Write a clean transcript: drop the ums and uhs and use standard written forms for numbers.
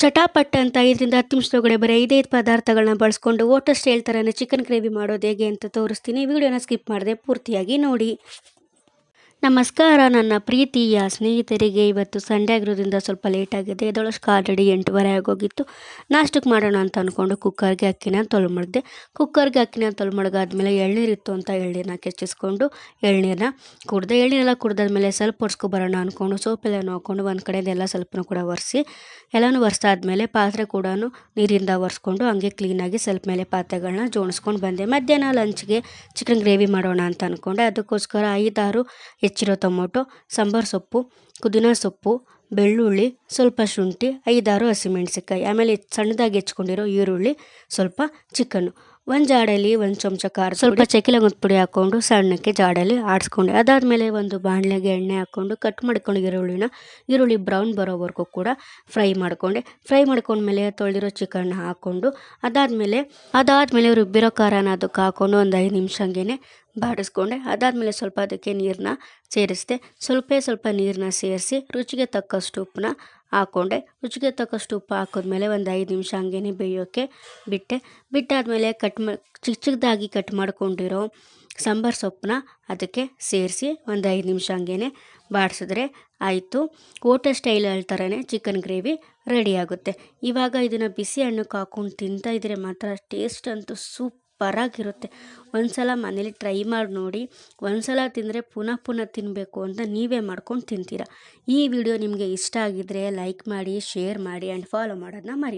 ಚಟಾಪಟ್ ಅಂತ 5ರಿಂದ 10 ನಿಮಿಷದೊಳಗಡೆ ಬರೀ 5 ಪದಾರ್ಥಗಳನ್ನ ಬಳಸ್ಕೊಂಡು ಹೋಟೆಲ್ ಸ್ಟೈಲ್ ಥರನೇ ಚಿಕನ್ ಗ್ರೇವಿ ಮಾಡೋದು ಹೇಗೆ ಅಂತ ತೋರಿಸ್ತೀನಿ. ವಿಡಿಯೋನ ಸ್ಕಿಪ್ ಮಾಡದೆ ಪೂರ್ತಿಯಾಗಿ ನೋಡಿ. ನಮಸ್ಕಾರ ನನ್ನ ಪ್ರೀತಿಯ ಸ್ನೇಹಿತರಿಗೆ. ಇವತ್ತು ಸಂಡೇ ಆಗಿರೋದ್ರಿಂದ ಸ್ವಲ್ಪ ಲೇಟ್ ಆಗಿದೆ. ಎದ್ದೊಳಷ್ಟು ಆಲ್ರೆಡಿ 8:30 ಆಗೋಗಿತ್ತು. ನಾಷ್ಟಕ್ಕೆ ಮಾಡೋಣ ಅಂತ ಅಂದ್ಕೊಂಡು ಕುಕ್ಕರ್ಗೆ ಅಕ್ಕಿನ ತೊಳ್ಮಡ್ದೆ. ಕುಕ್ಕರ್ಗೆ ಅಕ್ಕಿನ ತೊಳ್ಮಡ್ಗಾದ್ಮೇಲೆ ಎಳ್ನೀರಿತ್ತು ಅಂತ ಎಳ್ನೀರನ್ನ ಕೆಚ್ಚಿಸ್ಕೊಂಡು ಎಳ್ನೀರನ್ನ ಕುಡ್ದೆ. ಎಳ್ನೀರೆಲ್ಲ ಕುಡ್ದಾದ್ಮೇಲೆ ಸ್ವಲ್ಪ ಒರೆಸ್ಕೊಬರೋಣ ಅಂದ್ಕೊಂಡು ಸೋಪೆಲ್ಲನೂ ಹಾಕ್ಕೊಂಡು ಒಂದು ಕಡೆಯಿಂದ ಸ್ವಲ್ಪನೂ ಕೂಡ ಒರೆಸಿ ಎಲ್ಲನೂ ಒರೆಸಾದ್ಮೇಲೆ ಪಾತ್ರೆ ಕೂಡ ನೀರಿಂದ ಒರೆಸ್ಕೊಂಡು ಹಂಗೆ ಕ್ಲೀನಾಗಿ ಸ್ವಲ್ಪ ಮೇಲೆ ಪಾತ್ರೆಗಳನ್ನ ಜೋಡಿಸ್ಕೊಂಡು ಬಂದೆ. ಮಧ್ಯಾಹ್ನ ಲಂಚ್ಗೆ ಚಿಕನ್ ಗ್ರೇವಿ ಮಾಡೋಣ ಅಂತ ಅಂದ್ಕೊಂಡೆ. ಅದಕ್ಕೋಸ್ಕರ 5-6 ಹೆಚ್ಚಿರೋ ಟೊಮೊಟೊ, ಸಾಂಬಾರು ಸೊಪ್ಪು, ಪುದೀನ ಸೊಪ್ಪು, ಬೆಳ್ಳುಳ್ಳಿ, ಸ್ವಲ್ಪ ಶುಂಠಿ, 5-6 ಹಸಿಮೆಣಸಿನ್ಕಾಯಿ, ಆಮೇಲೆ ಸಣ್ಣದಾಗಿ ಹೆಚ್ಕೊಂಡಿರೋ ಈರುಳ್ಳಿ, ಸ್ವಲ್ಪ ಚಿಕನ್ನು, ಒಂದು ಜಾಡಲ್ಲಿ 1 ಚಮಚ ಖಾರ, ಸ್ವಲ್ಪ ಚಕ್ಕೆ ಲವಂಗದ ಪುಡಿ ಹಾಕ್ಕೊಂಡು ಸಣ್ಣಕ್ಕೆ ಜಾಡಲ್ಲಿ ಆಡಿಸ್ಕೊಂಡೆ. ಅದಾದಮೇಲೆ ಒಂದು ಬಾಣಲೆಗೆ ಎಣ್ಣೆ ಹಾಕ್ಕೊಂಡು ಕಟ್ ಮಾಡ್ಕೊಂಡು ಈರುಳ್ಳಿ ಬ್ರೌನ್ ಬರೋವರೆಗೂ ಕೂಡ ಫ್ರೈ ಮಾಡ್ಕೊಂಡ್ಮೇಲೆ ತೊಳೆದಿರೋ ಚಿಕನ್ನ ಹಾಕ್ಕೊಂಡು ಅದಾದಮೇಲೆ ರುಬ್ಬಿರೋ ಖಾರನ ಅದಕ್ಕೆ ಹಾಕ್ಕೊಂಡು ಒಂದು 5 ನಿಮಿಷ ಹಂಗೆ ಬಾಡಿಸ್ಕೊಂಡೆ. ಅದಾದಮೇಲೆ ಸ್ವಲ್ಪ ಅದಕ್ಕೆ ನೀರನ್ನ ಸೇರಿಸಿದೆ. ಸ್ವಲ್ಪ ನೀರನ್ನ ಸೇರಿಸಿ ರುಚಿಗೆ ತಕ್ಕಷ್ಟು ಉಪ್ಪನ್ನ ಹಾಕ್ಕೊಂಡೆ. ರುಚಿಗೆ ತಕ್ಕಷ್ಟು ಉಪ್ಪು ಹಾಕಿದ್ಮೇಲೆ ಒಂದು 5 ನಿಮಿಷ ಹಂಗೇ ಬೇಯೋಕ್ಕೆ ಬಿಟ್ಟಾದಮೇಲೆ ಚಿಕ್ಕದಾಗಿ ಕಟ್ ಮಾಡ್ಕೊಂಡಿರೋ ಸಾಂಬಾರು ಸೊಪ್ಪನ್ನ ಅದಕ್ಕೆ ಸೇರಿಸಿ ಒಂದು 5 ನಿಮಿಷ ಹಂಗೇ ಬಾಡಿಸಿದ್ರೆ ಆಯಿತು. ಹೋಟೆಲ್ ಸ್ಟೈಲ್ ಥರನೇ ಚಿಕನ್ ಗ್ರೇವಿ ರೆಡಿ ಆಗುತ್ತೆ. ಇವಾಗ ಇದನ್ನು ಬಿಸಿ ಅನ್ನಕ್ಕೆ ಹಾಕ್ಕೊಂಡು ತಿಂತಾ ಇದ್ದರೆ ಮಾತ್ರ ಟೇಸ್ಟ್ ಅಂತೂ ಸೂಪರಾಗಿರುತ್ತೆ. ಒಂದ್ಸಲ ಮನೇಲಿ ಟ್ರೈ ಮಾಡಿ ನೋಡಿ. ಒಂದ್ಸಲ ತಿಂದರೆ ಪುನಃ ತಿನ್ನಬೇಕು ಅಂತ ನೀವೇ ಮಾಡ್ಕೊಂಡು ತಿಂತೀರ. ಈ ವಿಡಿಯೋ ನಿಮಗೆ ಇಷ್ಟ ಆಗಿದ್ದರೆ ಲೈಕ್ ಮಾಡಿ, ಶೇರ್ ಮಾಡಿ ಆ್ಯಂಡ್ ಫಾಲೋ ಮಾಡೋದನ್ನ ಮರಿಬೇಡಿ.